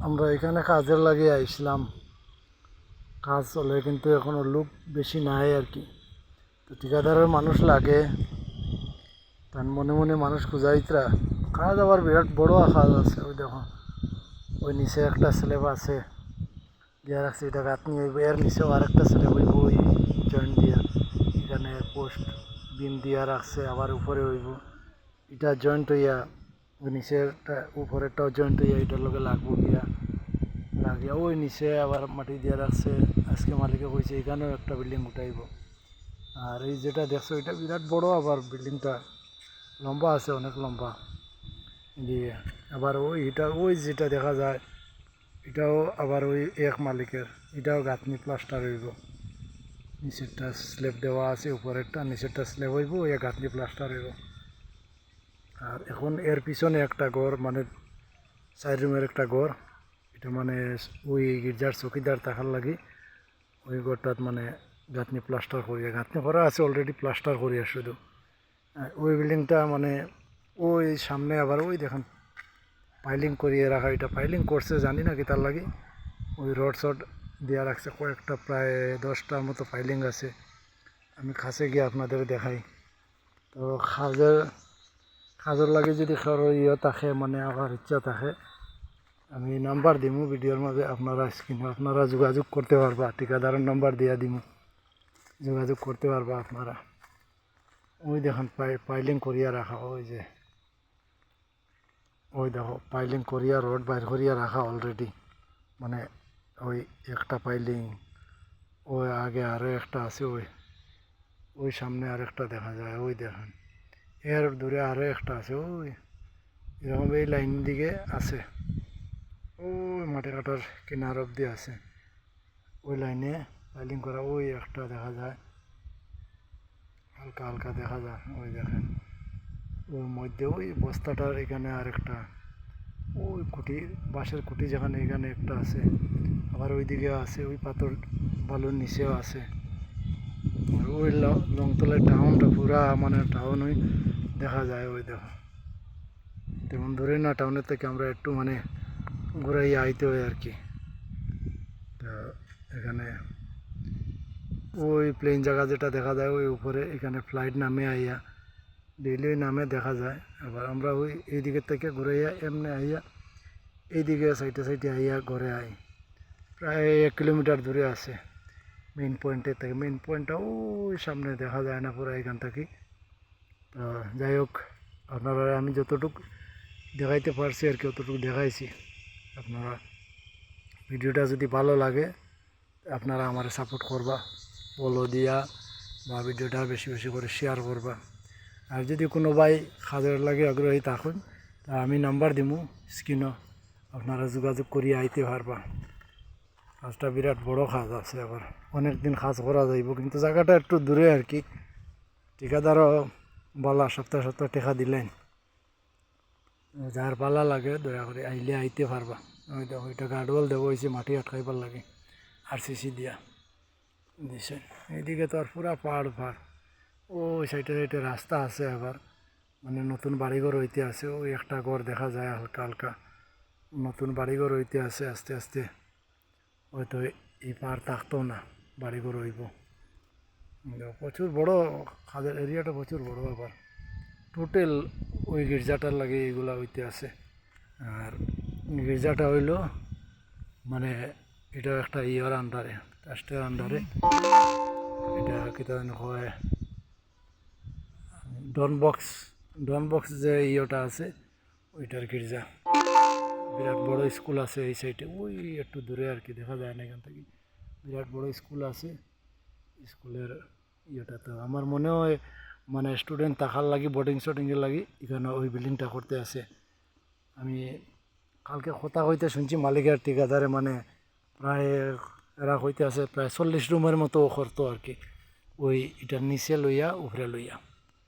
আমরা এখানে কাজের লাগিয়ে আইছিলাম, কাজ চলে কিন্তু এখনো লোক বেশি নাই আর কি। তো ঠিকাদারের মানুষ লাগে, তার মনে মনে মানুষ খুঁজাইতরা। কাজ আবার বিরাট বড় কাজ আছে, ওই দেখো ওই নিচে একটা স্ল্যাব আছে দিয়া রাখছে, এটা গাঁথনি হইব, এর নিচেও আরেকটা স্ল্যাব হইব ওই জয়েন্ট দিয়া, এখানে পোস্ট বিম দিয়া রাখছে, আবার উপরে হইব এটা জয়েন্ট হইয়া, ওই নিচেরটা উপরেরটাও জয়েন্ট হইয়া এটার লগে লাগবো গিয়া, লাগিয়া ওই নিচে আবার মাটি দিয়া রাখছে। আজকে মালিকে কইছে এখানেও একটা বিল্ডিং উঠাইব। আর এই যেটা দেখছো এটা বিরাট বড়, আবার বিল্ডিংটা লম্বা আছে, অনেক লম্বা দিয়ে। আবার ওই এটা ওই যেটা দেখা যায় এটাও আবার ওই এক মালিকের, এটাও গাঁথনি প্লাস্টার হইব। নিচেরটা স্ল্যাব দেওয়া আছে, উপরেরটা নিচেরটা স্ল্যাব হইব, ওই গাঁথনি প্লাস্টার হইব। আর এখন এর পিছনে একটা ঘর, মানে 4 রুমের একটা ঘর, এটা মানে ওই গির্জার চকিদার থাকার লাগি ওই ঘরটাত মানে গাঁথনি প্লাস্টার করিয়া, গাঁথনি করা আছে অলরেডি, প্লাস্টার করিয়া শুধু। আর ওই বিল্ডিংটা মানে ওই সামনে আবার ওই দেখেন পাইলিং করিয়ে রাখা, এটা পাইলিং করছে জানি না কি তার লাগে, ওই রড শড দেওয়া রাখছে কয়েকটা, প্রায় 10টার মতো পাইলিং আছে। আমি কাছে গিয়ে আপনাদের দেখাই। তো কাজের লাগে যদি কারো থাকে, মানে আমার ইচ্ছা থাকে, আমি নাম্বার দিমু ভিডিওর মাঝে, আপনারা স্ক্রিনে আপনারা যোগাযোগ করতে পারবা, ঠিকাদারের নাম্বার দিয়া দিমু, যোগাযোগ করতে পারবা আপনারা। ওই দেখেন পাইলিং করিয়া রাখা, ওই যে ওই দেখো পাইলিং করিয়া রড বাইর করিয়া রাখা অলরেডি, মানে ওই একটা পাইলিং, ওই আগে আরও একটা আছে, ওই ওই সামনে আরেকটা দেখা যায়, ওই দেখেন এর দূরে আরও একটা আছে, ওই এরকম এই লাইন দিকে আছে, ওই মাটি কাটার কিনার অব্দি আছে, ওই লাইনে পাইলিং করা, ওই একটা দেখা যায়, হালকা হালকা দেখা যায়, ওই দেখেন ওর মধ্যে ওই বস্তাটার এখানে আরেকটা, ওই খুঁটি বাঁশের খুঁটি যেখানে এখানে একটা আছে, আবার ওইদিকে আছে, ওই পাথর বালুর নিচেও আছে। আর ওই লংতলের টাউনটা পুরা মানে টাউন ওই দেখা যায়, ওই দেখো তেমন ধরে না, টাউনের থেকে আমরা একটু মানে ঘুরাইয়া আইতে হয় আর কি। তো এখানে ওই প্লেন জায়গা যেটা দেখা যায় ওই উপরে, এখানে ফ্লাইট নামে আইয়া ডেইলি নামে দেখা যায়। আবার আমরা ওই এই দিকের থেকে ঘুরাইয়া এমনি আইয়া এইদিকে সাইডে সাইডে আইয়া ঘরে আই, প্রায় 1 কিলোমিটার দূরে আছে মেইন পয়েন্টের থেকে। মেইন পয়েন্টটা ওই সামনে দেখা যায় না পুরো এখান থেকে। তো যাই হোক, আপনারা আমি যতটুকু দেখাইতে পারছি আর কি অতটুকু দেখাইছি। আপনারা ভিডিওটা যদি ভালো লাগে আপনারা আমার সাপোর্ট করবা, ফলো দিয়া বা ভিডিওটা বেশি বেশি করে শেয়ার করবা। আর যদি কোনো ভাই কাজের লাগে আগ্রহী থাকুন, তা আমি নাম্বার দিমু স্ক্রিনও, আপনারা যোগাযোগ করিয়া আইতে পারবা। কাজটা বিরাট বড় কাজ আছে, আবার অনেক দিন কাজ করা যাইব, কিন্তু জায়গাটা একটু দূরে আর কি। ঠিকাদারও বালা সপ্তাহ সপ্তাহ টেকা দিলেন, যার পালা লাগে দয়া করে আইলে আইতে পারবা। ওই দেখো এটা গার্ডওয়াল দেবো হয়েছে, মাটি আটকাইবার লাগে RCC দিয়া দিছে। এইদিকে তো আর পুরা পাহাড় পাহাড়, ওই সাইডে সাইডে রাস্তা আছে, আবার মানে নতুন বাড়িঘর হইতে আছে, ওই একটা ঘর দেখা যায় হালকা হালকা, নতুন বাড়িঘর হইতে আছে আস্তে আস্তে, হয়তো এই পাহাড় থাকতো না, বাড়িঘর হইব। প্রচুর বড় খাদের এরিয়াটা, প্রচুর বড়। আবার টোটাল ওই গির্জাটার লাগে এইগুলা হইতে আছে। আর গির্জাটা হইল মানে এটা একটা ইয়ার আন্ডারে, ট্রাস্টের আন্ডারে, এটা কিতা হয় ডনবক্স যে ইয়েটা আছে ওইটার গির্জা। বিরাট বড় স্কুল আছে এই সাইডে, ওই একটু দূরে আর কি, দেখা যায় না এখান থেকে। বিরাট বড় স্কুল আছে, স্কুলের ইয়েটা তো আমার মনে হয় মানে স্টুডেন্ট থাকার লাগি, বোর্ডিং শটিংয়ের লাগি এখানে ওই বিল্ডিংটা করতে আছে। আমি কালকে কথা হইতে শুনছি মালিকের ঠিকাদারে, মানে প্রায় এরা হইতে আছে প্রায় 40 রুমের মতো করতো আর কি, ওই এটার নিচে লইয়া উপরে লইয়া।